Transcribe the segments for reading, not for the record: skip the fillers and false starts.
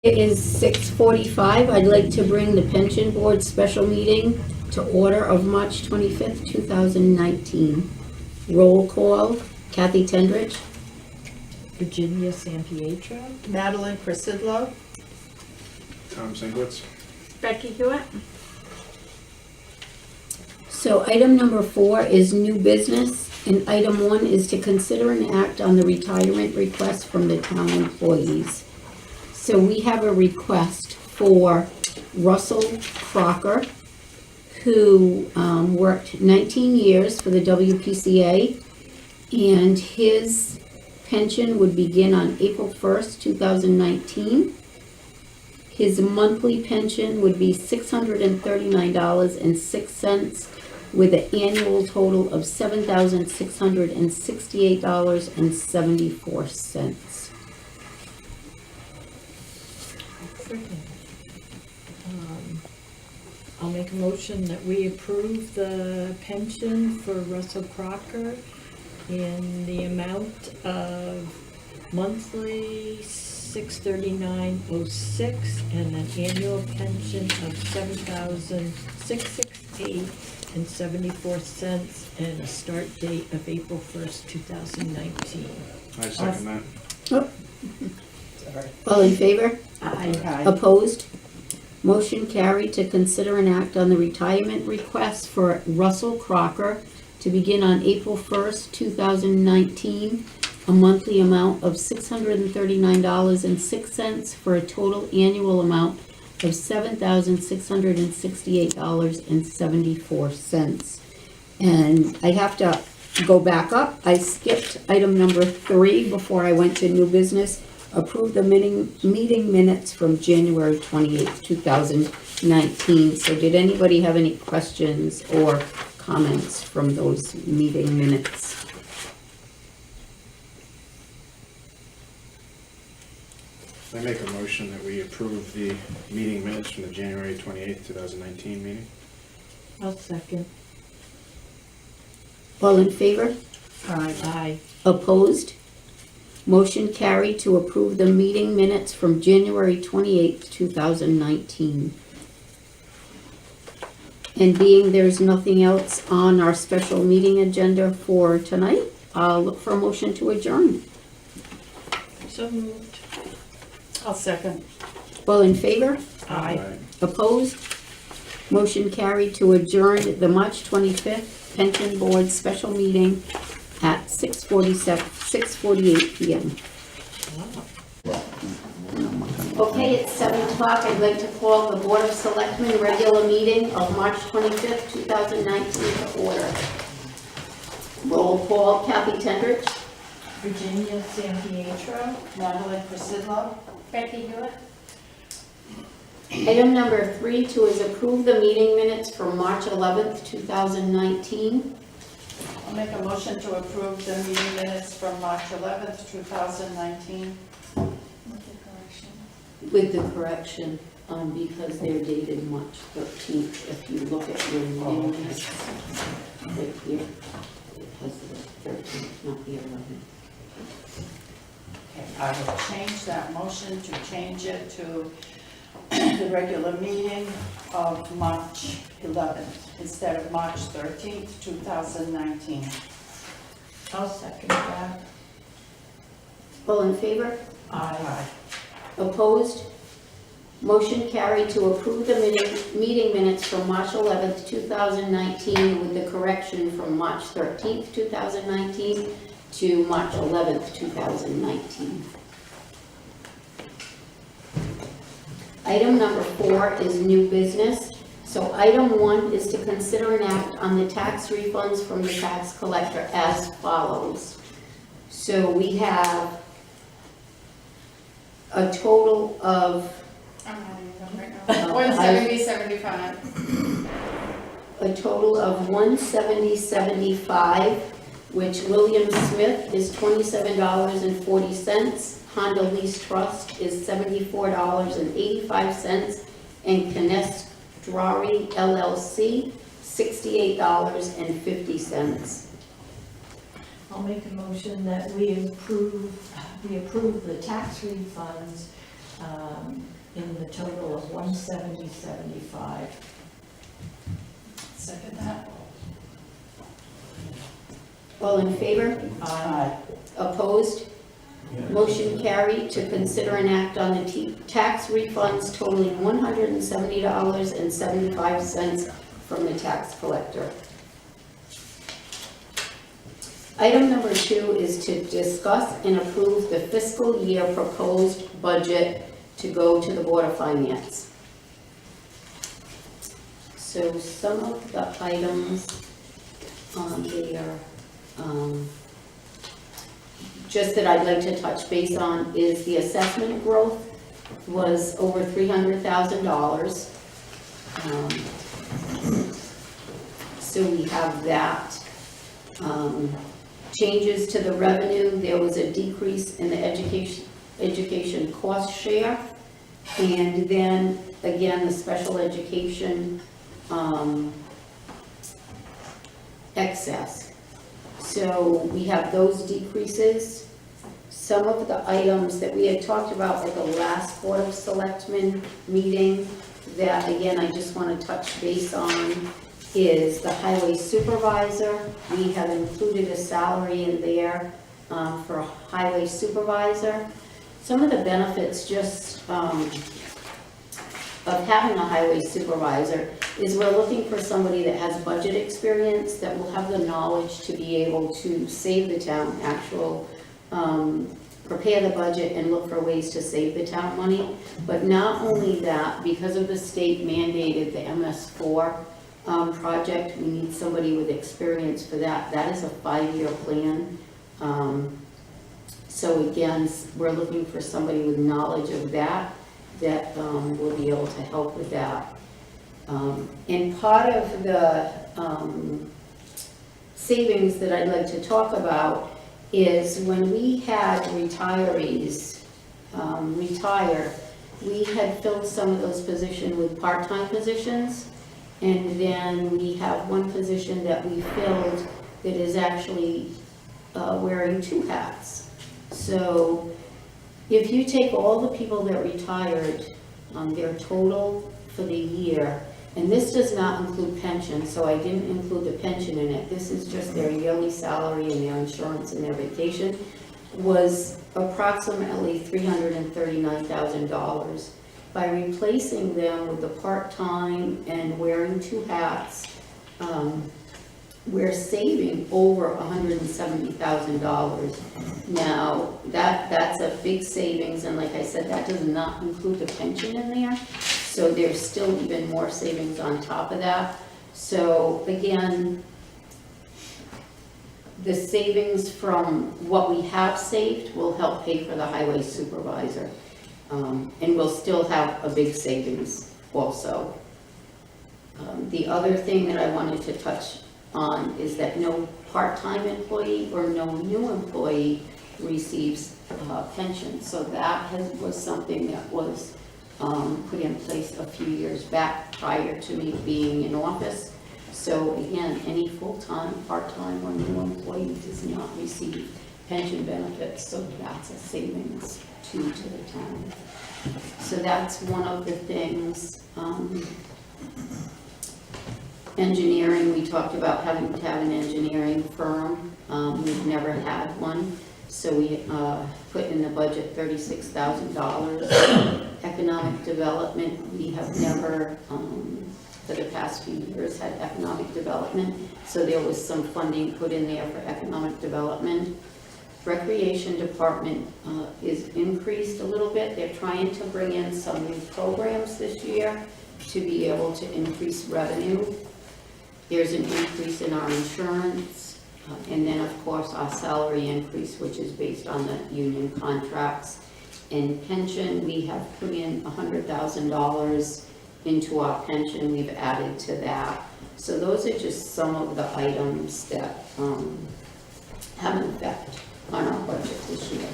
It is 6:45. I'd like to bring the pension board special meeting to order of March 25th, 2019. Roll call, Cathy Tendrich, Virginia Sampietro. Madeline Prasidlo. Tom Singlets. Becky Hewitt. So item number 4 is new business, and item 1 is to consider an act on the retirement request from the town employees. So we have a request for Russell Crocker, who worked 19 years for the WPCA, and his pension would begin on April 1st, 2019. His monthly pension would be $639.06, with an annual total of $7,668.74. I'll make a motion that we approve the pension for Russell Crocker in the amount of monthly $639.06 and an annual pension of $7,668.74 and a start date of April 1st, 2019. I second that. Oh, all in favor? Aye. Opposed? Motion carried to consider an act on the retirement request for Russell Crocker to begin on April 1st, 2019, a monthly amount of $639.06 for a total annual amount of $7,668.74. And I have to go back up. I skipped item number 3 before I went to new business. Approve the meeting minutes from January 28th, 2019. So did anybody have any questions or comments from those meeting minutes? I make a motion that we approve the meeting minutes from the January 28th, 2019 meeting. I'll second. All in favor? Aye. Opposed? Motion carried to approve the meeting minutes from January 28th, 2019. And being there's nothing else on our special meeting agenda for tonight, I'll look for a motion to adjourn. So moved. I'll second. All in favor? Aye. Opposed? Motion carried to adjourn the March 25th Pension Board special meeting at 6:48 p.m. Okay, it's 7 o'clock. I'd like to call the Board of Selectmen regular meeting of March 25th, 2019 to order. Roll call, Cathy Tendrich. Virginia Sampietro. Madeline Prasidlo. Becky Hewitt. Item number 3 is approve the meeting minutes for March 11th, 2019. I'll make a motion to approve the meeting minutes from March 11th, 2019. With the correction, because they're dated March 13th. If you look at your meeting minutes, right here, it has the 13th, not the 11th. Okay, I will change that motion to change it to the regular meeting of March 11th instead of March 13th, 2019. I'll second that. All in favor? Aye. Opposed? Motion carried to approve the meeting minutes from March 11th, 2019 with the correction from March 13th, 2019 to March 11th, 2019. Item number 4 is new business. So item 1 is to consider an act on the tax refunds from the tax collector as follows. So we have a total of, I'm having them right now. 170.75. a total of $170.75, which William Smith is $27.40, Honda Lease Trust is $74.85, and Kness Drari LLC, $68.50. I'll make a motion that we approve the tax refunds a total of $170.75. Second that? All in favor? Aye. Opposed? Motion carried to consider an act on the tax refunds totaling $170.75 from the tax collector. Item number 2 is to discuss and approve the fiscal year proposed budget to go to the Board of Finance. So some of the items on there, just that I'd like to touch base on is the assessment growth was over $300,000. So we have that. Changes to the revenue, there was a decrease in the education cost share. And then again, the special education excess. So we have those decreases. Some of the items that we had talked about at the last Board of Selectmen meeting, that again, I just want to touch base on, is the highway supervisor. We have included a salary in there for a highway supervisor. Some of the benefits just of having a highway supervisor is we're looking for somebody that has budget experience, that will have the knowledge to be able to save the town prepare the budget and look for ways to save the town money. But not only that, because of the state mandated the MS4 project, we need somebody with experience for that. That is a 5-year plan. So again, we're looking for somebody with knowledge of that will be able to help with that. And part of the savings that I'd like to talk about is when we had retirees retire, we had filled some of those positions with part-time positions. And then we have one position that we filled that is actually wearing 2 hats. So if you take all the people that retired, their total for the year, and this does not include pension, so I didn't include the pension in it. This is just their yearly salary and their insurance and their vacation, was approximately $339,000. By replacing them with the part-time and wearing 2 hats, we're saving over $170,000. Now, that's a big savings, and like I said, that does not include the pension in there, so there's still even more savings on top of that. So again, the savings from what we have saved will help pay for the highway supervisor. And we'll still have a big savings also. The other thing that I wanted to touch on is that no part-time employee or no new employee receives pension. So that was something that was put in place a few years back prior to me being in office. So again, any full-time, part-time, or new employee does not receive pension benefits, so that's a savings to the town. So that's one of the things. Engineering, we talked about having to have an engineering firm. We've never had one, so we put in the budget $36,000. Economic development, we have never, for the past few years, had economic development, so there was some funding put in there for economic development. Recreation department is increased a little bit. They're trying to bring in some new programs this year to be able to increase revenue. There's an increase in our insurance, and then of course our salary increase, which is based on the union contracts. In pension, we have put in $100,000 into our pension. We've added to that. So those are just some of the items that have an effect on our budget this year.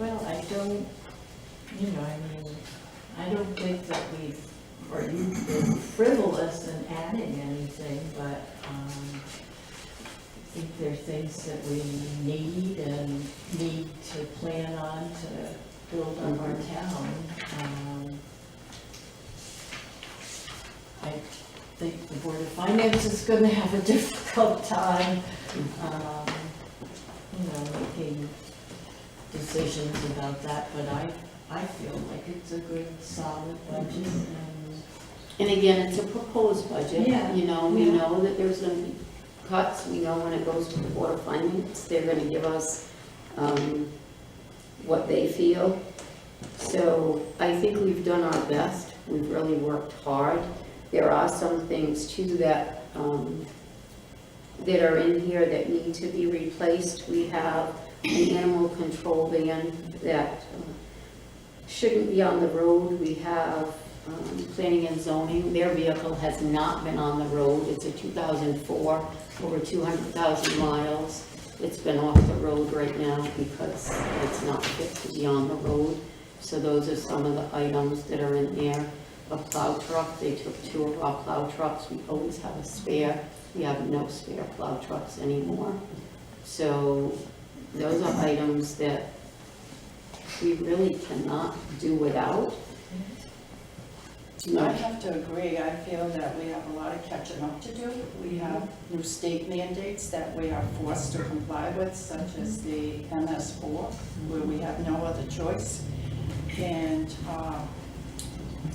Well, I don't, you know, I mean, I don't think that or you've been frivolous in adding anything, but, I think there are things that we need and need to plan on to build up our town. I think the Board of Finance is gonna have a difficult time, you know, making decisions about that, but I feel like it's a good, solid budget, And again, it's a proposed budget. Yeah. You know, we Yeah. know that there's gonna be cuts. We know when it goes to the Board of Finance, they're gonna give us what they feel. So I think we've done our best. We've really worked hard. There are some things too that are in here that need to be replaced. We have an animal control van that shouldn't be on the road. We have planning and zoning. Their vehicle has not been on the road. It's a 2004, over 200,000 miles. It's been off the road right now because it's not fit to be on the road. So those are some of the items that are in there. A plow truck, they took 2 of our plow trucks. We always have a spare. We have no spare plow trucks anymore. So those are items that we really cannot do without. I have to agree, I feel that we have a lot of catching up to do. We have new state mandates that we are forced to comply with, such as the MS4, where we have no other choice. And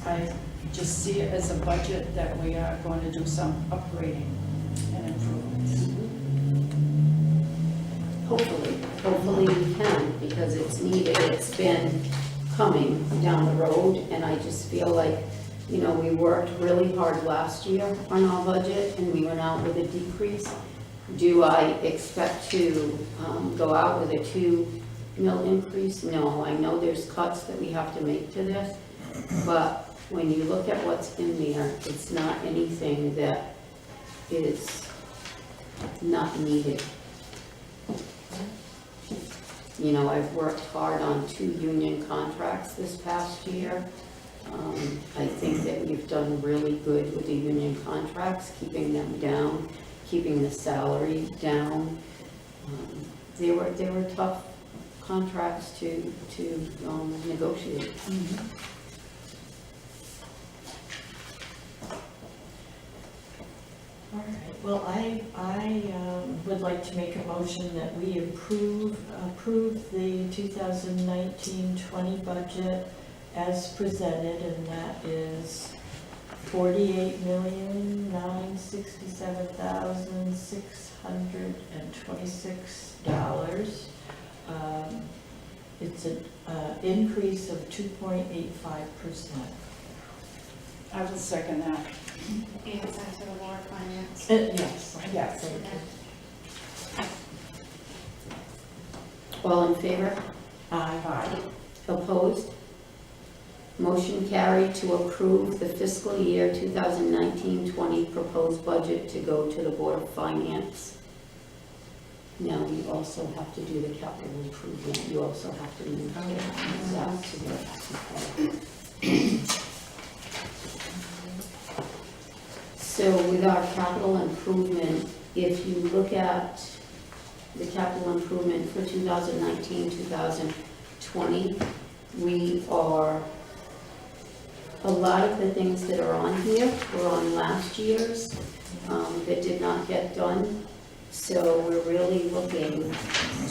I just see it as a budget that we are going to do some upgrading and improvements. Hopefully we can, because it's needed. It's been coming down the road, and I just feel like, you know, we worked really hard last year on our budget, and we went out with a decrease. Do I expect to go out with a 2 mil increase? No, I know there's cuts that we have to make to this, but when you look at what's in there, it's not anything that is not needed. You know, I've worked hard on 2 union contracts this past year. I think that we've done really good with the union contracts, keeping them down, keeping the salary down. They were tough contracts to negotiate. All right, well, I would like to make a motion that we approve the 2019-20 budget as presented, and that is $48,967,626. It's an increase of 2.85%. I will second that. And send to the Board of Finance. Yes. Yes. Thank you. All in favor? Aye. Opposed? Motion carried to approve the fiscal year 2019-20 proposed budget to go to the Board of Finance. Now, we also have to do the capital improvement. You also have to move that to the. So with our capital improvement, if you look at the capital improvement for 2019-2020, we are, a lot of the things that are on here were on last year's that did not get done. So we're really looking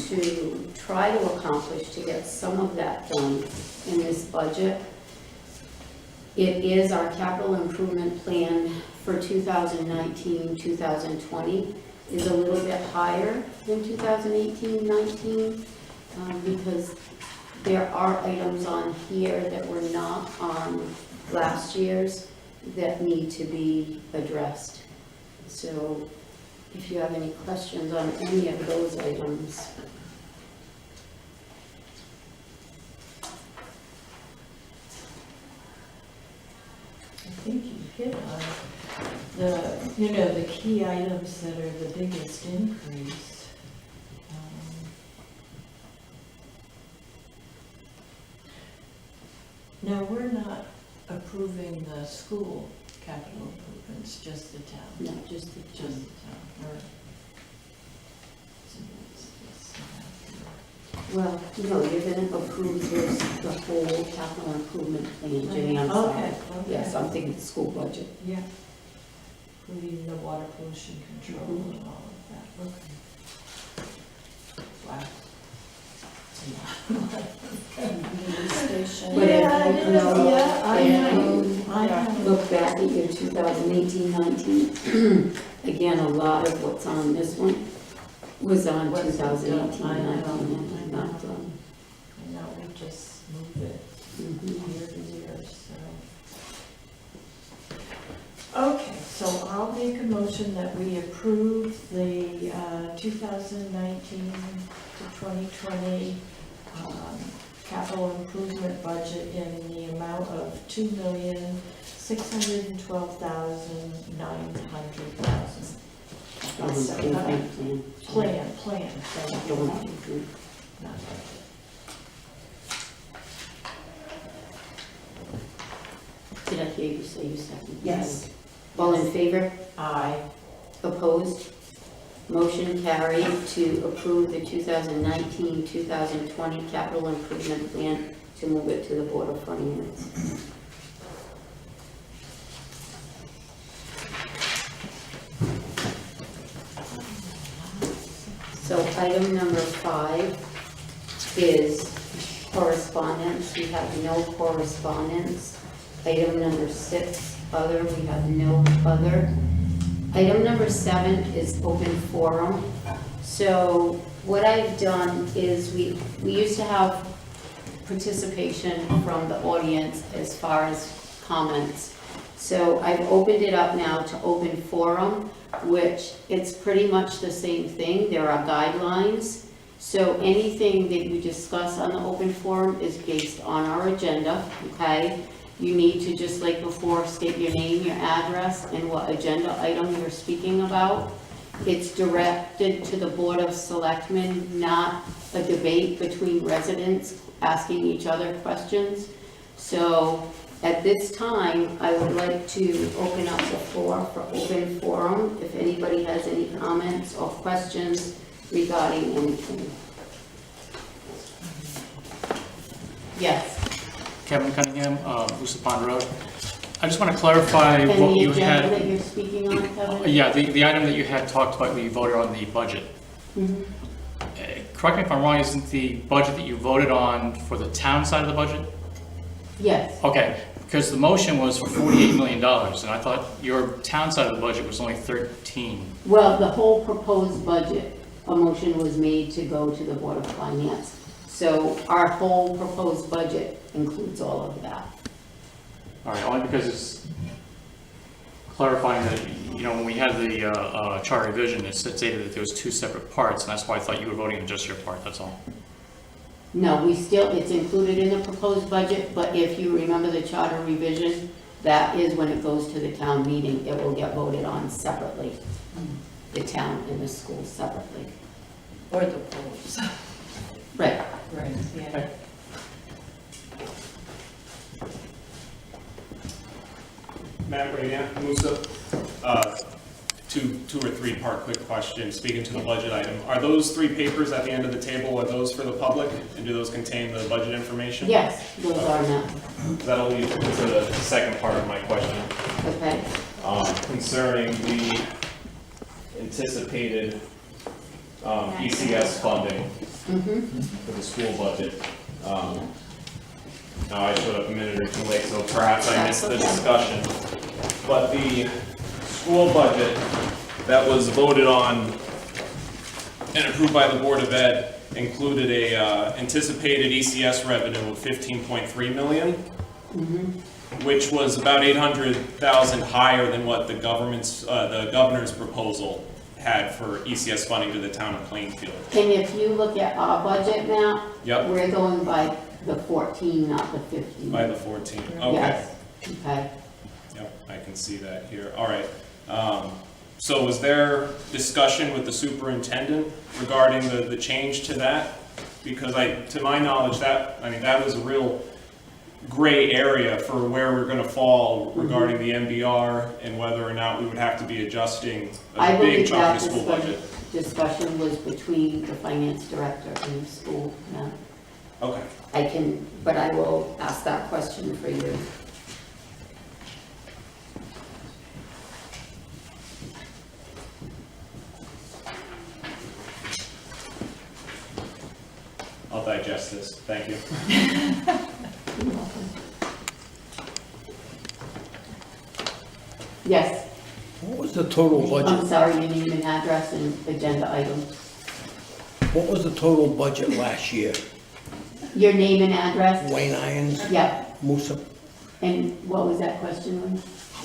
to try to accomplish to get some of that done in this budget. It is our capital improvement plan for 2019-2020 is a little bit higher than 2018-19 because there are items on here that were not on last year's that need to be addressed. So if you have any questions on any of those items. I think you hit on the key items that are the biggest increase. Now, we're not approving the school capital improvements, just the town. Not just the Just the town, all right. So that's- Well, no, you're gonna approve the whole capital improvement plan, Jenny, I'm sorry. Okay, Yes, okay. I'm thinking the school budget. Yeah. Including the water pollution control and all of that, okay. Wow. Station. But if Yeah, you it is, know, yeah, I if know. you I know. look back at your 2018-19, again, a lot of what's on this one was on What's done, 2018-19 I know, and not done. I know, we just moved it Mhm. year to year, so. Okay, so I'll make a motion that we approve the 2019 to 2020 capital improvement budget in the amount of $2,612,900. Improvement plan. Plan, thank Capital you. improvement. Not budget. Did I hear you say you second? Yes. All in favor? Aye. Opposed? Motion carried to approve the 2019-2020 capital improvement plan to move it to the Board of Finance. So item number 5 is correspondence. We have no correspondence. Item number 6, other, we have no other. Item number 7 is open forum. So what I've done is we used to have participation from the audience as far as comments. So I've opened it up now to open forum, which it's pretty much the same thing. There are guidelines. So anything that you discuss on the open forum is based on our agenda, okay? You need to, just like before, state your name, your address, and what agenda item you're speaking about. It's directed to the Board of Selectmen, not a debate between residents asking each other questions. So at this time, I would like to open up the floor for open forum, if anybody has any comments or questions regarding anything. Yes. Kevin Cunningham, Moosa Pond Road. I just want to clarify And what the you agenda that had. you're speaking on, Kevin? Yeah, the item that you had talked about when you voted on the budget. Mhm. Correct me if I'm wrong, isn't the budget that you voted on for the town side of the budget? Yes, Okay, because the motion was for $48 million, and I thought your town side of the budget was only 13. well, the whole proposed budget, a motion was made to go to the Board of Finance. So our whole proposed budget includes all of that. All right, only because it's clarifying that, you know, when we had the charter revision, it stated that there was 2 separate parts, and that's why I thought you were voting on just your part, that's all. No, it's included in the proposed budget, but if you remember the charter revision, that is when it goes to the town meeting, it will get voted on separately. The town and the school separately. Or the polls. Right. Right, yeah. Matt Rainier, Moosa. Two or three part quick question, speaking to the budget item. Are those 3 papers at the end of the table, are those for the public? And do those contain the budget information? Yes, those are now, That'll lead to the second part of my question. okay? Concerning the anticipated ECS funding Mm-hmm. for the school budget. Now, I showed up a minute or 2 late, so perhaps I missed the discussion. But the school budget that was voted on and approved by the Board of Ed included a anticipated ECS revenue of $15.3 million, which was about $800,000 higher than what the governor's proposal had for ECS funding to the town of Plainfield. And if you look at our budget now, Yep. we're going by the 14, not the 15. By the 14, okay. Yes, okay. Yep, I can see that here. All right. So was there discussion with the superintendent regarding the change to that? Because to my knowledge, that was a real gray area for where we're gonna fall regarding the MBR and whether or not we would have to be adjusting I a big believe chunk that of the school budget. discussion was between the finance director and the school. Yeah. Okay. But I will ask that question for you. I'll digest this, thank you. You're welcome. Yes, What was the total I'm budget? sorry, your name and address and agenda item. What was the total budget last year? Your name and address? Wayne Irons, Yep, Musa, and what was that question, Lynn?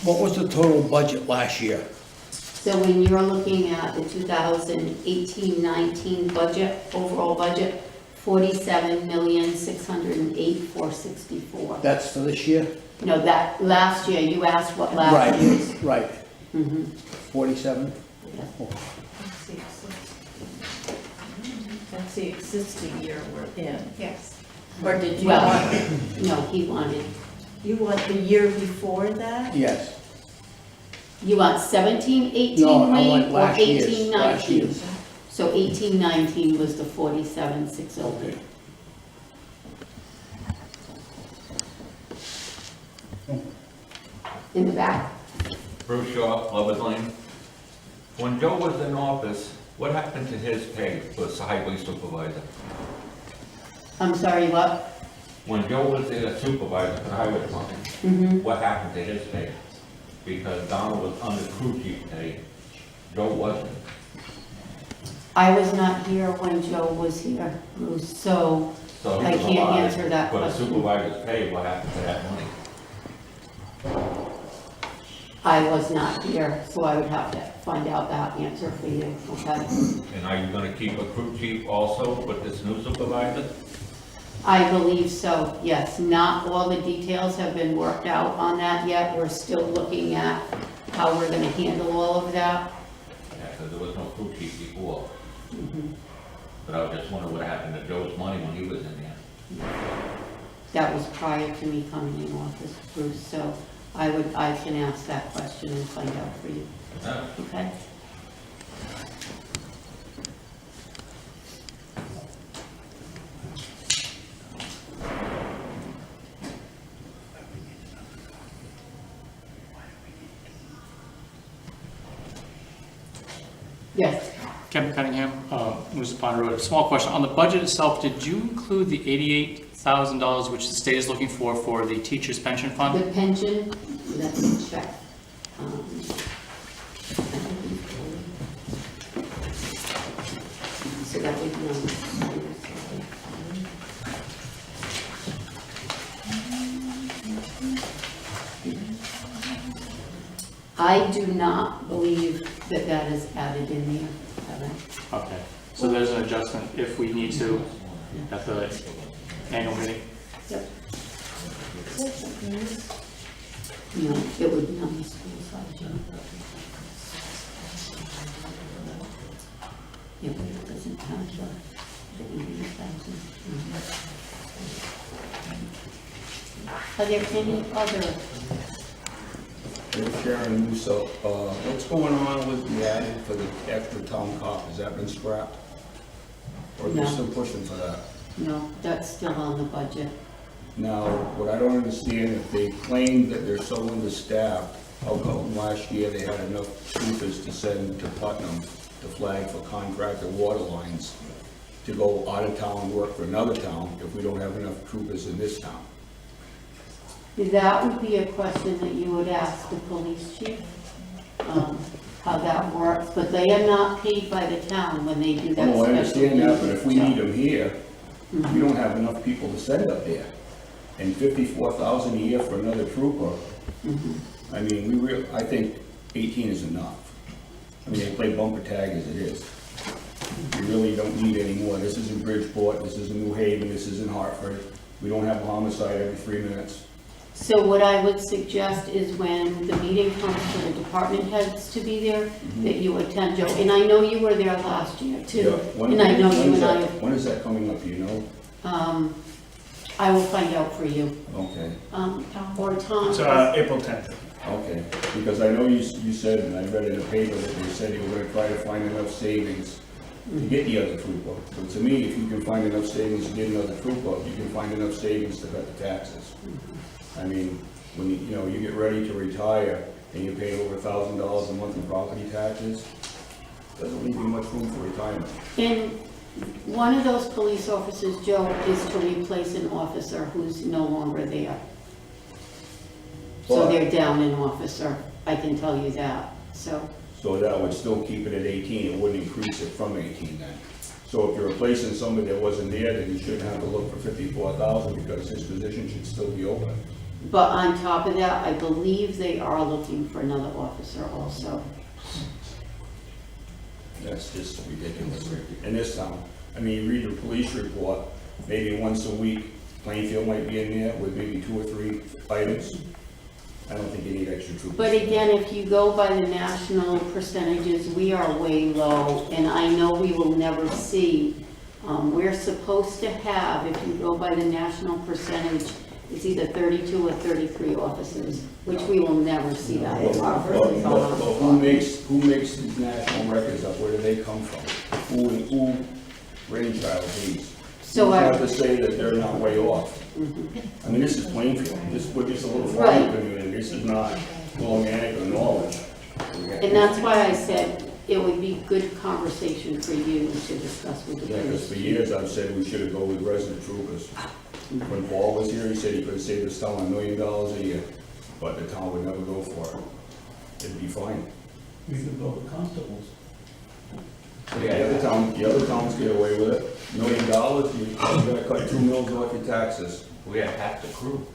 what was the total budget last year? So when you're looking at the 2018-19 budget, overall budget, 47,608,464. That's for this year? No, that, last year, you asked what last year's. Right, Mhm. 47? Yeah. That's the existing year we're in. Yes. Or did you Well, want, no, he wanted, you want the year before that? Yes. you want 17-18, No, I want Wayne, or last year's, 18-19? last year's. So 18-19 was the 47,608. In the back. Bruce Shaw, Lovers Lane. When Joe was in office, what happened to his pay as a highway supervisor? I'm sorry, what? When Joe was the supervisor for the highway department, Mhm. what happened to his pay? Because Donald was under crew chief pay, Joe wasn't. I was not here when Joe was here, Bruce, so So he I was can't allowed answer that for the question. supervisor's pay, what happened to that money? I was not here, so I would have to find out that answer for you, okay? And are you gonna keep a crew chief also with this new supervisor? I believe so, yes. Not all the details have been worked out on that yet. We're still looking at how we're gonna handle all of that. Yeah, because there was no crew chief before. Mhm. But I was just wondering what happened to Joe's money when he was in there. That was prior to me coming in office, Bruce, so I can ask that question and find out for you, okay? Yes, Kevin Cunningham, Moose Pond Road. Small question, on the budget itself, did you include the $88,000 which the state is looking for the teacher's pension fund? the pension, let me check. So that would be on the I do not believe that that is added in there, Kevin. Okay, so there's an adjustment if we need to at the annual meeting? Yep. No, it would be on the school side, Jim. Yeah, but it doesn't have the 80,000. Are there any other? Hey, Sharon Musso, what's going on with the ad for the extra town cop? Has that been scrapped? Or are No. you still pushing for that? No, that's still on the budget. Now, what I don't understand, if they claim that they're so understaffed, how come last year they had enough troopers to send to Putnam to flag for contracted water lines to go out of town and work for another town if we don't have enough troopers in this town? That would be a question that you would ask the police chief, how that works, but they are not paid by the town when they do that Oh, I special understand that, but if we duty need them here, we don't have enough people to send up there. And 54,000 a year for another trooper, I mean, I think 18 is enough. I mean, they play bumper tag as it is. We really don't need any more. This is in Bridgeport, this is in New Haven, this is in Hartford. We don't have a homicide every 3 minutes. So what I would suggest is when the meeting comes for the department heads to be there, that you attend, Joe, and I know you were there last year too. Yeah, And I know you and I, When is that coming up, do you know? I will find out for you. Okay, Or Tom. It's April 10th. okay, because I know you said, and I read in the paper that they said you were gonna try to find enough savings to get the other trooper. But to me, if you can find enough savings to get another trooper, you can find enough savings to cut the taxes. I mean, when you get ready to retire and you pay over $1,000 a month in property taxes, doesn't leave you much room for retirement. And one of those police officers, Joe, is to replace an officer who's no longer there. So But- they're down an officer, I can tell you that, so. So that would still keep it at 18, it wouldn't increase it from 18 then. So if you're replacing somebody that wasn't there, then you shouldn't have to look for 54,000 because his position should still be open. But on top of that, I believe they are looking for another officer also. That's just ridiculous in this town. I mean, you read the police report, maybe once a week, Plainfield might be in there with maybe 2 or 3 items. I don't think you need extra troopers. But again, if you go by the national percentages, we are way low, and I know we will never see. We're supposed to have, if you go by the national percentage, it's either 32 or 33 officers, which we will never see that. But who makes these national records up? Where do they come from? Who brainchild these? So You I- have to say that they're not way off. I mean, this is Plainfield, we're just a little farming Right. community, this is not Willimantic or Norwich. And that's why I said it would be good conversation for you to discuss with the Yeah, because for police. years I've said we should have gone with resident troopers. When Paul was here, he said he could have saved this town $1 million a year, but the town would never go for it. It'd be fine. We could go with constables. The other towns get away with it. $1 million, you gotta cut 2 mils off your taxes. We had half the crew.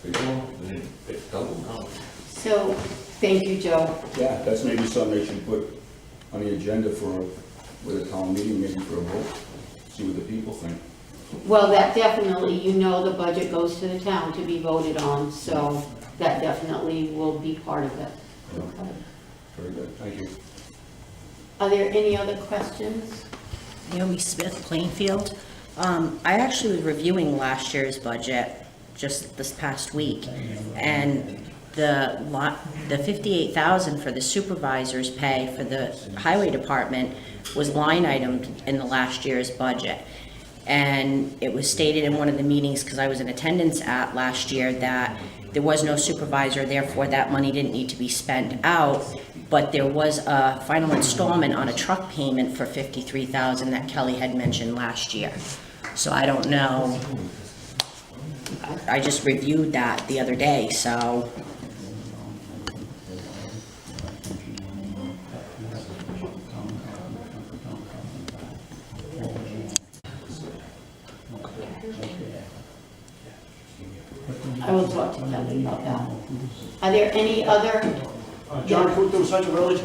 It's double now. So, thank you, Joe. Yeah, that's maybe something they should put on the agenda for, with a town meeting, maybe for a vote, see what the people think. Well, that definitely, you know, the budget goes to the town to be voted on, so that definitely will be part of it. Okay. Very good, thank you. Are there any other questions? Naomi Smith, Plainfield. I actually was reviewing last year's budget just this past week, and the 58,000 for the supervisor's pay for the highway department was line itemed in the last year's budget. And it was stated in one of the meetings, because I was in attendance at last year, that there was no supervisor, therefore that money didn't need to be spent out. But there was a final installment on a truck payment for $53,000 that Kelly had mentioned last year. So I don't know. I just reviewed that the other day, so. I will talk to Kelly about that. Are there any other? John Kuto, Central Village.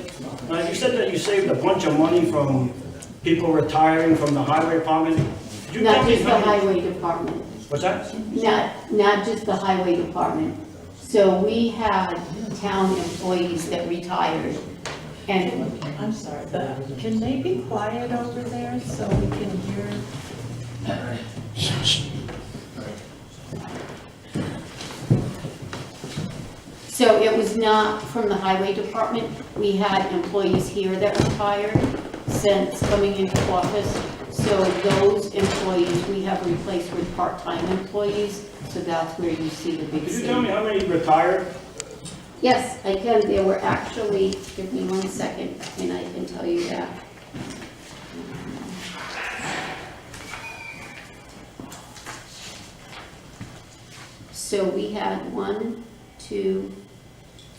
Now, you said that you saved a bunch of money from people retiring from the highway department. Could you Not tell me just the how many- highway department. What's that? Not just the highway department. So we had town employees that retired, and I'm sorry, but can they be quiet over there so we can hear? so it was not from the highway department. We had employees here that retired since coming into office. So those employees we have replaced with part-time employees, so that's where you see the big Could you tell me savings. how many retired? Yes, I can. There were actually, give me 1 second, and I can tell you that. So we had 1, 2,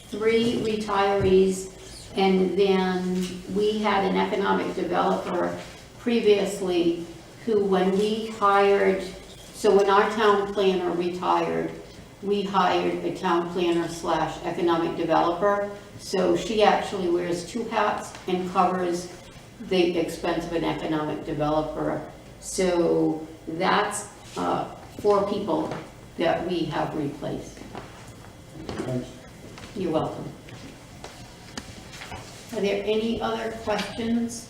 3 retirees, and then we had an economic developer previously who, when we hired, so when our town planner retired, we hired a town planner / economic developer. So she actually wears 2 hats and covers the expense of an economic developer. So that's 4 people that we have replaced. You're welcome. Are there any other questions?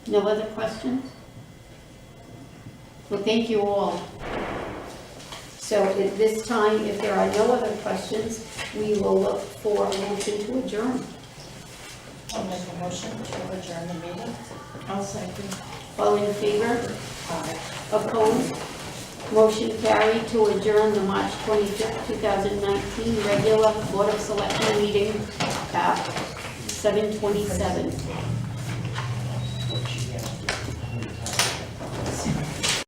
No other questions? Well, thank you all. So at this time, if there are no other questions, we will look for a motion to adjourn. I'll make a motion to adjourn the meeting. I'll second. All in favor? Aye. Opposed? Motion carried to adjourn the March 25th, 2019 regular Board of Selectmen meeting at 7:27.